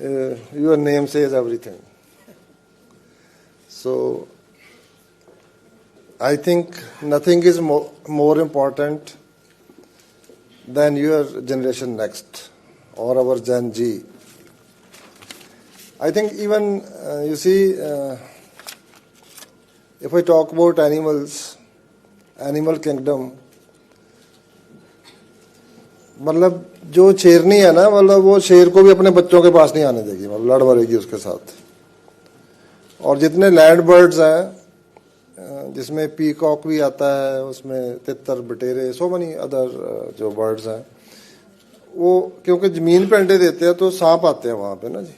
your name says everything. So I think nothing is more important than your generation next or our Gen Z. I think even, you see, if I talk about animals, animal kingdom, मतलब जो शेरनी है ना, मतलब वो शेर को भी अपने बच्चों के पास नहीं आने देगी, मतलब लड़ मरेगी उसके साथ. और जितने लैंड बर्ड्स हैं, जिसमें पीकॉक भी आता है, उसमें तितर बटेरे, सो मनी अदर जो बर्ड्स हैं, वो क्योंकि जमीन पे अंडे देते हैं तो सांप आते हैं वहाँ पे ना जी,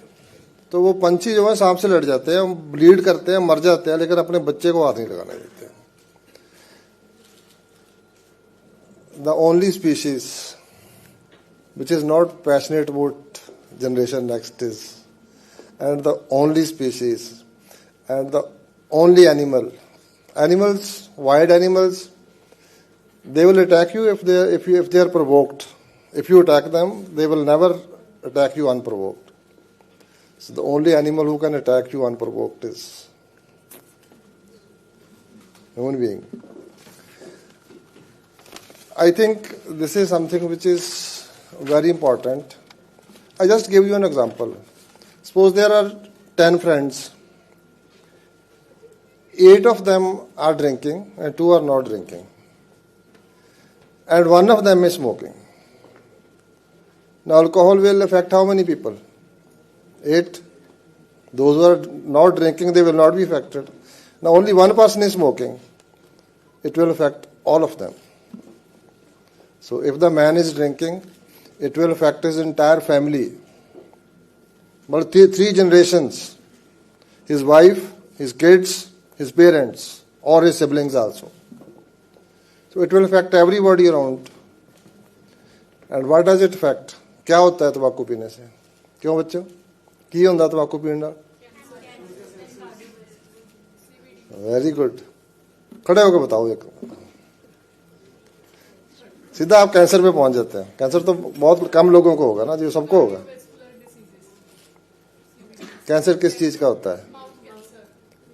तो वो पंछी जो है सांप से लड़ जाते हैं, ब्लीड करते हैं, मर जाते हैं, लेकिन अपने बच्चे को हाथ नहीं लगाने देते. The only species which is not passionate about generation next is, and the only species, and the only animals, wild animals, they will attack you if they are provoked. If you attack them, they will never attack you unprovoked. So the only animal who can attack you unprovoked is human being. I think this is something which is very important. I just give you an example. Suppose there are 10 friends. 8 of them are drinking and 2 are not drinking. And 1 of them is smoking. Now alcohol will affect how many people? 8. Those who are not drinking, they will not be affected. Now only 1 person is smoking. It will affect all of them. So if the man is drinking, it will affect his entire family. But 3 generations. His wife, his kids, his parents, or his siblings also. So it will affect everybody around. And what does it affect? क्या होता है तंबाकू पीने से? क्यों बच्चों? की होता तंबाकू पीना? Very good. खड़े होकर बताओ एक. सीधा आप कैंसर पे पहुंच जाते हैं. कैंसर तो बहुत कम लोगों को होगा ना जी, सबको होगा. कैंसर किस चीज का होता है?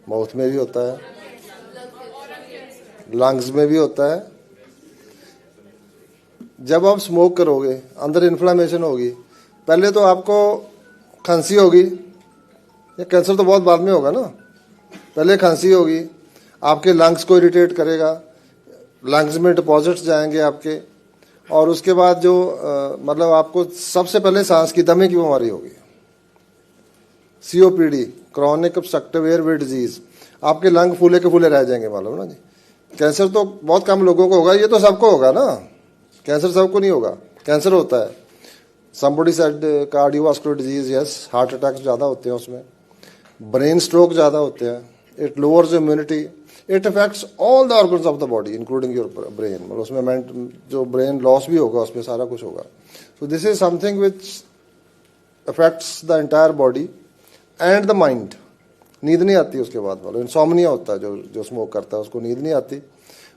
माउथ में भी होता है, लंग्स में भी होता है. जब आप स्मोक करोगे, अंदर इन्फ्लामेशन होगी. पहले तो आपको खांसी होगी, ये कैंसर तो बहुत बाद में होगा ना. पहले खांसी होगी, आपके लंग्स को इरिटेट करेगा, लंग्स में डिपॉजिट्स जाएंगे आपके, और उसके बाद जो मतलब आपको सबसे पहले सांस की दमे की बीमारी होगी, COPD, chronic obstructive airway disease. आपके लंग फूले के फूले रह जाएंगे, मालूम ना जी. कैंसर तो बहुत कम लोगों को होगा, ये तो सबको होगा ना. कैंसर सबको नहीं होगा, कैंसर होता है. Somebody said cardiovascular disease, yes, heart attack ज़्यादा होते हैं उसमें, ब्रेन स्ट्रोक ज़्यादा होते हैं. It lowers immunity. It affects all the organs of the body, including your brain. मतलब उसमें जो brain loss भी होगा, उसमें सारा कुछ होगा. So this is something which affects the entire body and the mind. नींद नहीं आती उसके बाद, मतलब इंसोम्निया होता है. जो स्मोक करता है उसको नींद नहीं आती.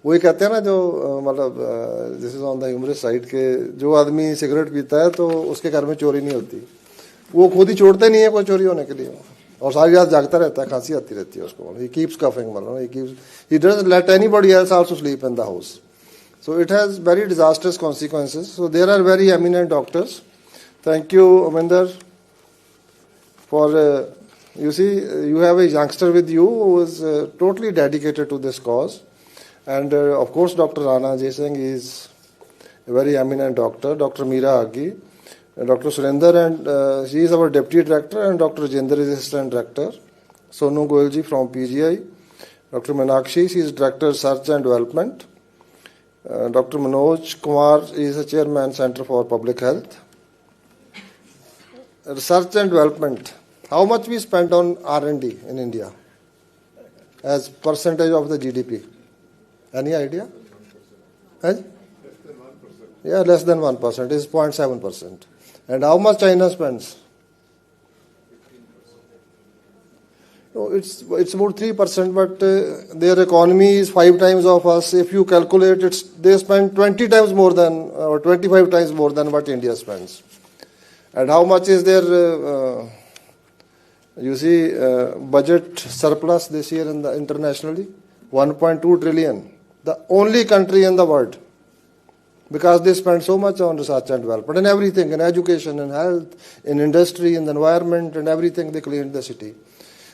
वही कहते हैं ना, जो मतलब this is on the humorous side के, जो आदमी सिगरेट पीता है तो उसके घर में चोरी नहीं होती. वो खुद ही छोड़ते नहीं है कोई चोरी होने के लिए, और सारी रात जागता रहता है, खांसी आती रहती है उसको. He keeps coughing, मतलब he doesn't let anybody else also sleep in the house. So it has very disastrous consequences. So there are very eminent doctors. Thank you, Aminder, for you see, you have a youngster with you who is totally dedicated to this cause, and of course Dr. Rana Jay Singh is a very eminent doctor. Dr. Meera Aggi, Dr. Surinder, and she is our deputy director, and Dr. Jinder is assistant director. Sonu Goyalji from PGI. Dr. Meenakshi, she is director research and development. Dr. Manoj Kumar is the chairman Center for Public Health. Research and development. How much we spend on R&D in India as percentage of the GDP? Any idea? Yeah, less than 1%. It is 0.7%. And how much China spends? No, it's about 3%, but their economy is 5 times of us. If you calculate, they spend 20 times more than, or 25 times more than what India spends. And how much is their You see, budget surplus this year in the internationally, 1.2 trillion. The only country in the world, because they spend so much on research and development and everything, in education, in health, in industry, in the environment, and everything. They cleaned the city.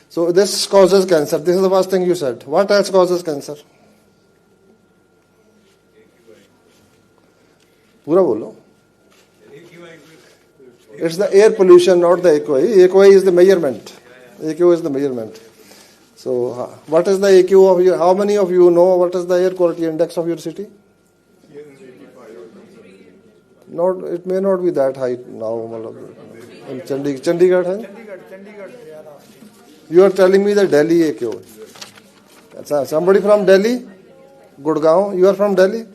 So this causes cancer. This is the first thing you said. What else causes cancer? Pura bolo. It's the air pollution, not the AQI. AQI is the measurement. AQ is the measurement. So, what is the AQ of your? How many of you know what is the air quality index of your city? Not, it may not be that high now. In Chandigarh, hai? You are telling me the Delhi AQ. Somebody from Delhi, Gurgaon. You are from Delhi,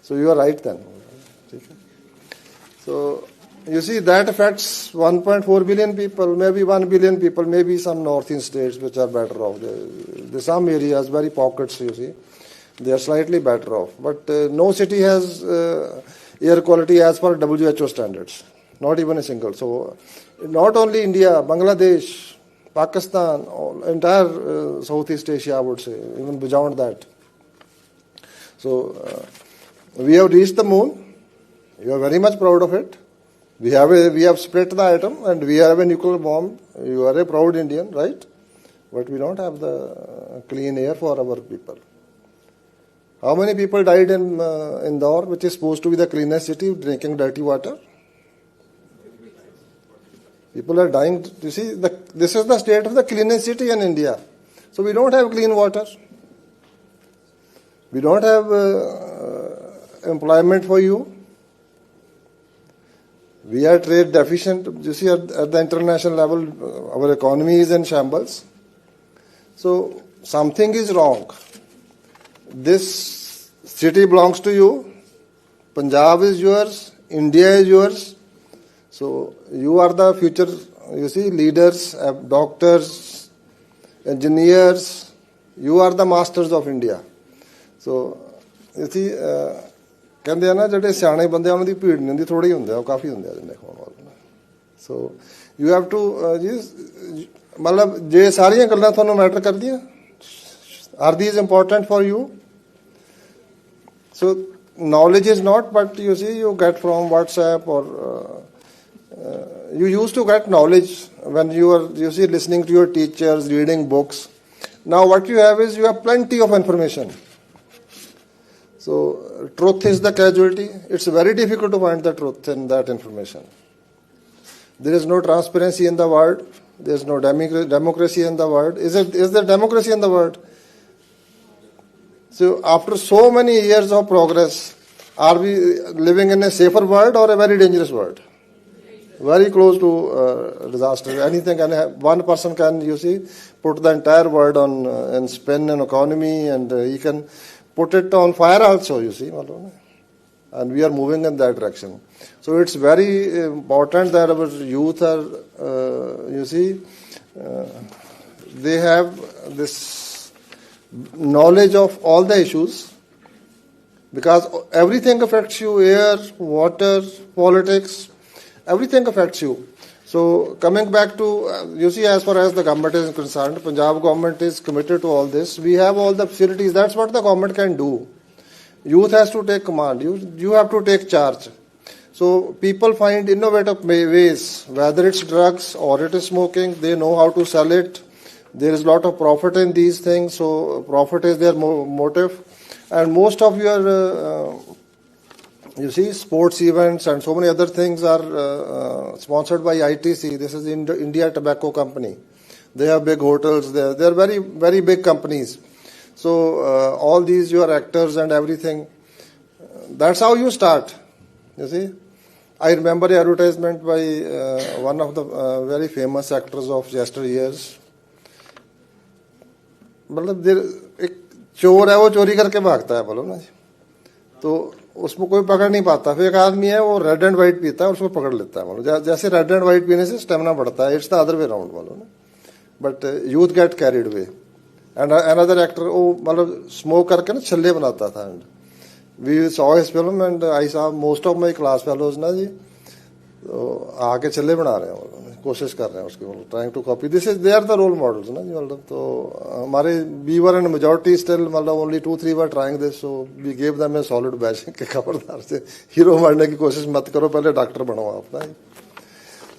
so you are right then. So. You see, that affects 1.4 billion people, maybe 1 billion people, maybe some northern states which are better off. There some areas, very pockets, you see, they are slightly better off. But no city has air quality as per WHO standards, not even a single. So, not only India, Bangladesh, Pakistan, entire Southeast Asia, I would say, even beyond that. So, we have reached the moon. You are very much proud of it. We have split the atom and we have a nuclear bomb. You are a proud Indian, right? But we don't have the clean air for our people. How many people died in Indore, which is supposed to be the cleanest city, drinking dirty water? People are dying. You see, this is the state of the cleanest city in India. So we don't have clean water. We don't have employment for you. We are trade deficient. You see, at the international level, our economy is in shambles. So, something is wrong. This city belongs to you. Punjab is yours. India is yours. So, you are the future, you see, leaders, doctors, engineers. You are the masters of India. So, you see, ਕਹਿੰਦੇ ਆ ਨਾ ਜਿਹੜੇ ਸਿਆਣੇ ਬੰਦੇ ਉਹਨਾਂ ਦੀ ਭੀੜ ਨਹੀਂ ਹੁੰਦੀ, ਥੋੜੀ ਹੁੰਦੇ ਆ, ਉਹ ਕਾਫੀ ਹੁੰਦੇ ਆ ਜਿੰਨੇ ਖਾਣ ਵਾਲੇ। ਸੋ ਯੂ ਹੈਵ ਟੂ ਜੀ, ਮਤਲਬ ਜੇ ਸਾਰੀਆਂ ਗੱਲਾਂ ਤੁਹਾਨੂੰ ਮੈਟਰ ਕਰਦੀਆਂ, are these important for you? So knowledge is not, but you see, you get from WhatsApp or you used to get knowledge when you are, you see, listening to your teachers, reading books. Now what you have is you have plenty of information. So, truth is the casualty. It's very difficult to find the truth in that information. There is no transparency in the world. There is no democracy in the world. Is there democracy in the world? So, after so many years of progress, are we living in a safer world or a very dangerous world? Very close to disaster. Anything can happen. One person can, you see, put the entire world on and spin an economy, and he can put it on fire also, you see. And we are moving in that direction. So it's very important that our youth are, you see, they have this knowledge of all the issues, because everything affects you: air, water, politics, everything affects you. So coming back to, you see, as far as the government is concerned, Punjab government is committed to all this. We have all the facilities. That's what the government can do. Youth has to take command. You have to take charge. So people find innovative ways, whether it's drugs or it is smoking, they know how to sell it. There is a lot of profit in these things. So profit is their motive. And most of your you see, sports events and so many other things are sponsored by ITC. This is India Tobacco Company. They have big hotels there. They are very, very big companies. So all these, your actors and everything, that's how you start. You see, I remember an advertisement by one of the very famous actors of yesteryears. मतलब एक चोर है, वो चोरी करके भागता है, बोलो ना जी, तो उसमें कोई पकड़ नहीं पाता. फिर एक आदमी है, वो रेड एंड व्हाइट पीता है, उसको पकड़ लेता है. मतलब जैसे रेड एंड व्हाइट पीने से स्टेमिना बढ़ता है. It's the other way round, बोलो ना. But youth get carried away. And another actor, वो मतलब स्मोक करके ना छल्ले बनाता था. And we saw his film and I saw most of my class fellows ना जी, तो आके छल्ले बना रहे हैं. कोशिश कर रहे हैं उसकी, मतलब trying to copy. This is they are the role models ना जी. मतलब तो हमारे we were and majority still, मतलब only 2-3 were trying this. So we gave them a solid batch के खबरदार से हीरो बनने की कोशिश मत करो, पहले डॉक्टर बनो आप ना.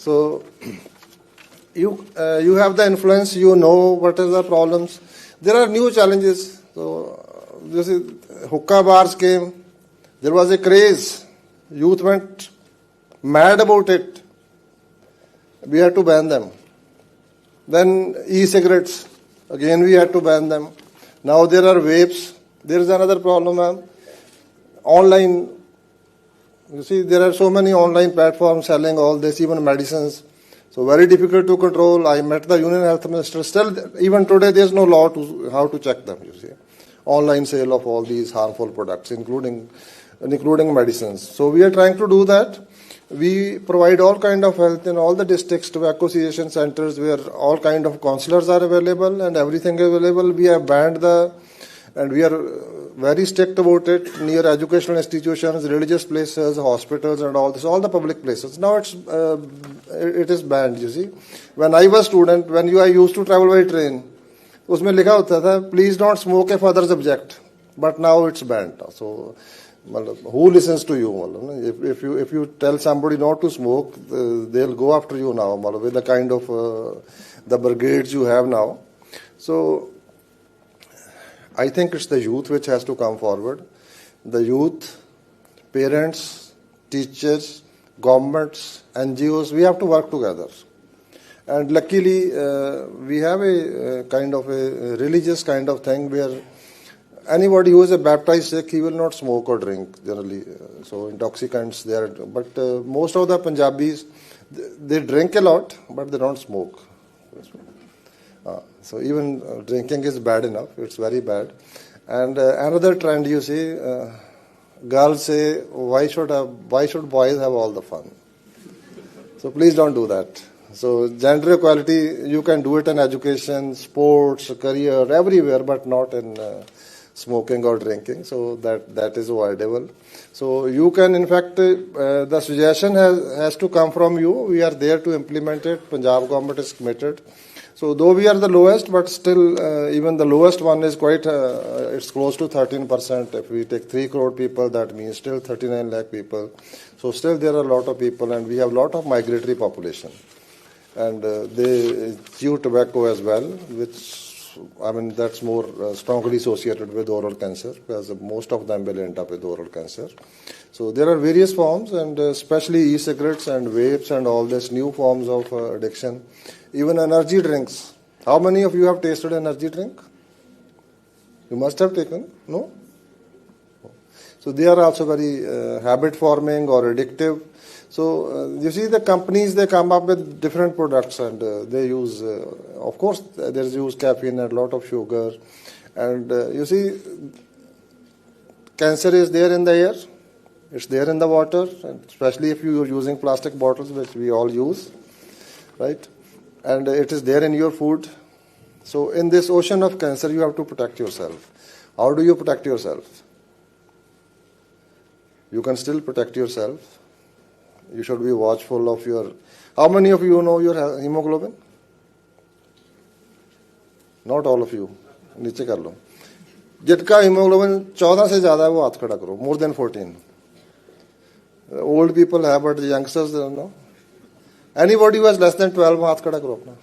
सो you have the influence, you know what is the problems. There are new challenges. So this is hookah bars came. There was a craze. Youth went mad about it. We had to ban them. Then e-cigarettes. Again we had to ban them. Now there are vapes. There is another problem, ma'am. Online. You see, there are so many online platforms selling all this, even medicines. So very difficult to control. I met the Union Health Minister. Still, even today, there is no law to how to check them. You see, online sale of all these harmful products, including medicines. So we are trying to do that. We provide all kind of health in all the districts, tobacco association centers where all kind of counselors are available and everything available. We have banned and we are very strict about it near educational institutions, religious places, hospitals, and all this, all the public places. Now it is banned. You see, when I was student, I used to travel by train, उसमें लिखा होता था, please don't smoke if others object. But now it's banned. So, who listens to you? If you tell somebody not to smoke, they'll go after you now. With the kind of the brigades you have now. So I think it's the youth which has to come forward. The youth, parents, teachers, governments, NGOs, we have to work together. And luckily, we have a kind of a religious kind of thing where anybody who is a baptized Sikh, he will not smoke or drink generally. So intoxicants there. But most of the Punjabis, they drink a lot, but they don't smoke. So even drinking is bad enough. It's very bad. And another trend you see, girls say, why should boys have all the fun? So please don't do that. So gender equality, you can do it in education, sports, career, everywhere, but not in smoking or drinking. So that is avoidable. So you can, in fact, the suggestion has to come from you. We are there to implement it. Punjab government is committed. So though we are the lowest, but still even the lowest one is quite, it's close to 13%. If we take 3 crore people, that means still 39 lakh people. So still there are a lot of people, and we have a lot of migratory population. And they chew tobacco as well, which, I mean, that's more strongly associated with oral cancer, because most of them will end up with oral cancer. So there are various forms, and especially e-cigarettes and vapes and all these new forms of addiction. Even energy drinks. How many of you have tasted energy drink? You must have taken, no? So they are also very habit forming or addictive. So you see the companies, they come up with different products, and they use, of course, there's use caffeine and a lot of sugar. And you see, cancer is there in the air, it's there in the water, and especially if you are using plastic bottles, which we all use, right? And it is there in your food. So in this ocean of cancer, you have to protect yourself. How do you protect yourself? You can still protect yourself. You should be watchful of your... How many of you know your hemoglobin? Not all of you. नीचे कर लो. जिनका hemoglobin 14 से ज़्यादा है वो हाथ खड़ा करो. More than 14. Old people have, but the youngsters don't know. Anybody who has less than 12, हाथ खड़ा करो अपना.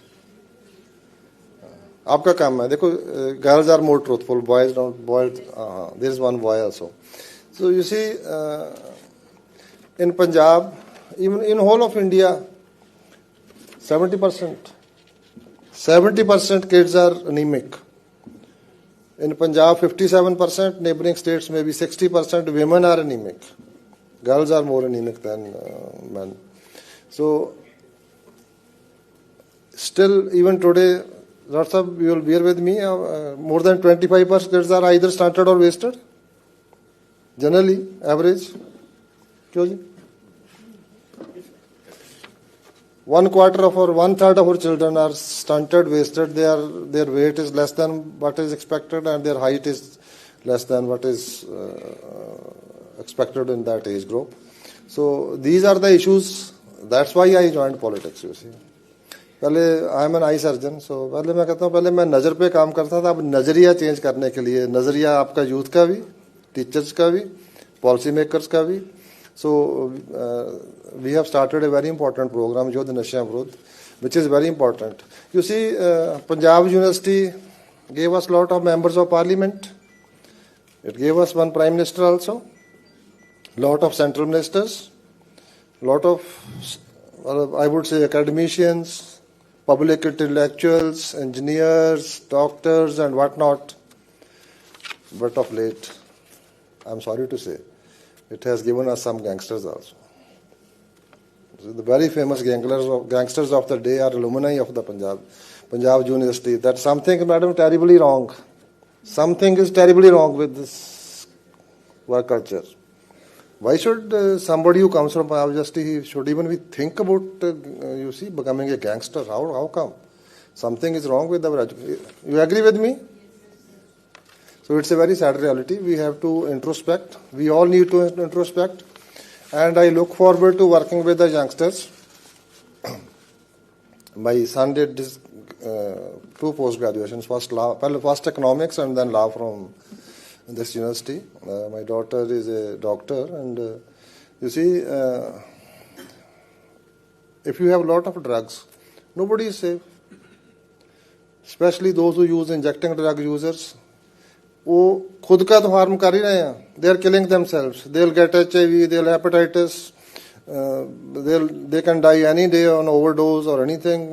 आपका काम है. देखो, girls are more truthful, boys don't. Boys, there is one boy also. So you see, in Punjab, even in whole of India, 70% kids are anemic. In Punjab, 57%, neighboring states maybe 60% women are anemic. Girls are more anemic than men. So still, even today, lots of, you will bear with me, more than 25% kids are either stunted or wasted. Generally, average. क्यों जी? 1/4 of or 1/3 of our children are stunted, wasted. Their weight is less than what is expected, and their height is less than what is expected in that age group. So these are the issues. That's why I joined politics, you see. पहले I am an eye surgeon, so पहले मैं कहता हूँ पहले मैं नज़र पे काम करता था, अब नज़रिया चेंज करने के लिए, नज़रिया आपका यूथ का भी, टीचर्स का भी, पॉलिसी मेकर्स का भी. So we have started a very important program युद्ध नशा विरुद्ध, which is very important. You see, Punjab University gave us lot of members of parliament. It gave us one prime minister also, lot of central ministers, lot of, I would say, academicians, public intellectuals, engineers, doctors, and whatnot. But of late, I'm sorry to say, it has given us some gangsters also. The very famous gangsters of the day are alumni of the Punjab University. That's something, madam, terribly wrong. Something is terribly wrong with this work culture. Why should somebody who comes from Punjab University should even think about, becoming a gangster? How come? Something is wrong with our education. You agree with me? So it's a very sad reality. We have to introspect. We all need to introspect. And I look forward to working with the youngsters. My son did this, 2 post-graduations, first economics and then law from this university. My daughter is a doctor, and you see, if you have a lot of drugs, nobody is safe. Especially those who use injecting drug users. वो खुद का तो harm कर ही रहे हैं. They are killing themselves. They will get HIV, they will hepatitis, they can die any day on overdose or anything.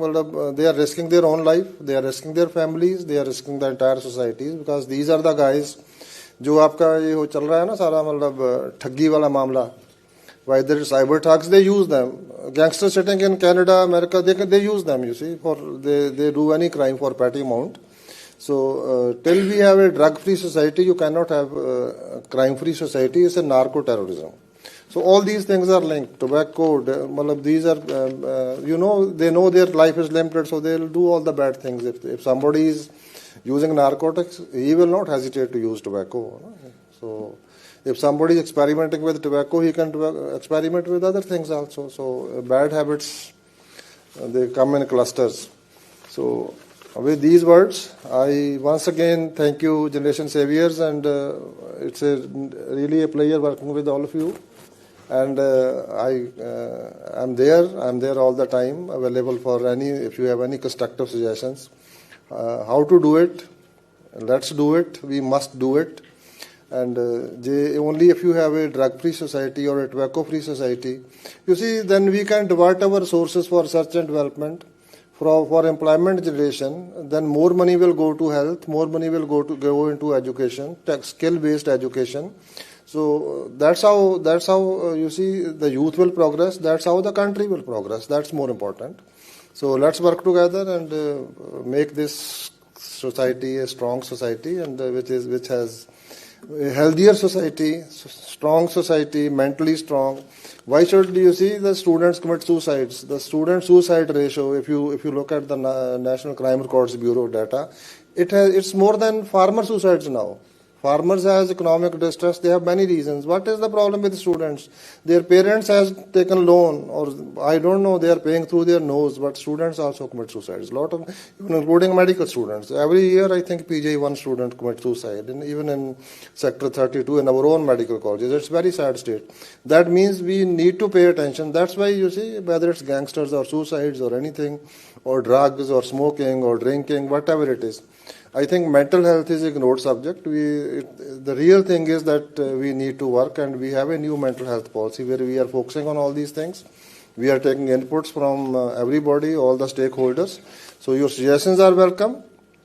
They are risking their own life, they are risking their families, they are risking the entire societies, because these are the guys जो आपका ये हो चल रहा है ना सारा मतलब ठगी वाला मामला. Whether it's cyber thugs, they use them. Gangsters sitting in Canada, America, they use them. You see, for they do any crime for petty amount. So till we have a drug-free society, you cannot have a crime-free society. It's a narco-terrorism. So all these things are linked. Tobacco, these are, they know their life is limited, so they'll do all the bad things. If somebody is using narcotics, he will not hesitate to use tobacco. So if somebody is experimenting with tobacco, he can experiment with other things also. So bad habits, they come in clusters. So with these words, I once again thank you, Generation Saviors, and it's really a pleasure working with all of you. And I'm there all the time, available for if you have any constructive suggestions. How to do it, let's do it, we must do it. And only if you have a drug-free society or a tobacco-free society, you see, then we can divert our resources for research and development, for employment generation. Then more money will go to health, more money will go into education, skill-based education. So that's how you see the youth will progress. That's how the country will progress. That's more important. So let's work together and make this society a strong society, and which has a healthier society, strong society, mentally strong. Why should you see the students commit suicides? The student suicide ratio, if you look at the National Crime Records Bureau data, it's more than farmer suicides now. Farmers has economic distress. They have many reasons. What is the problem with students? Their parents has taken loan, or I don't know, they are paying through their nose, but students also commit suicides. Lot of, including medical students. Every year, I think PJ1 student commit suicide, and even in Sector 32 in our own medical colleges. It's very sad state. That means we need to pay attention. That's why you see, whether it's gangsters or suicides or anything, or drugs or smoking or drinking, whatever it is, I think mental health is an ignored subject. The real thing is that we need to work, and we have a new mental health policy where we are focusing on all these things. We are taking inputs from everybody, all the stakeholders. So your suggestions are welcome.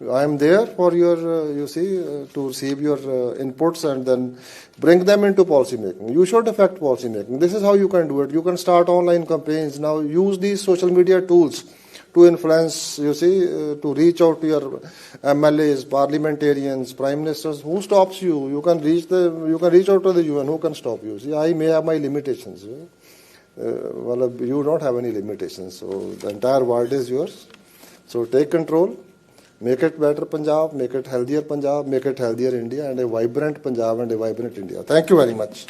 I am there for your, to receive your inputs and then bring them into policy making. You should affect policy making. This is how you can do it. You can start online campaigns. Now use these social media tools to influence, to reach out to your MLAs, parliamentarians, prime ministers. Who stops you? You can reach out to the UN. Who can stop you? See, I may have my limitations. You don't have any limitations. So the entire world is yours. So take control. Make it better Punjab, make it healthier Punjab, make it healthier India, and a vibrant Punjab and a vibrant India. Thank you very much.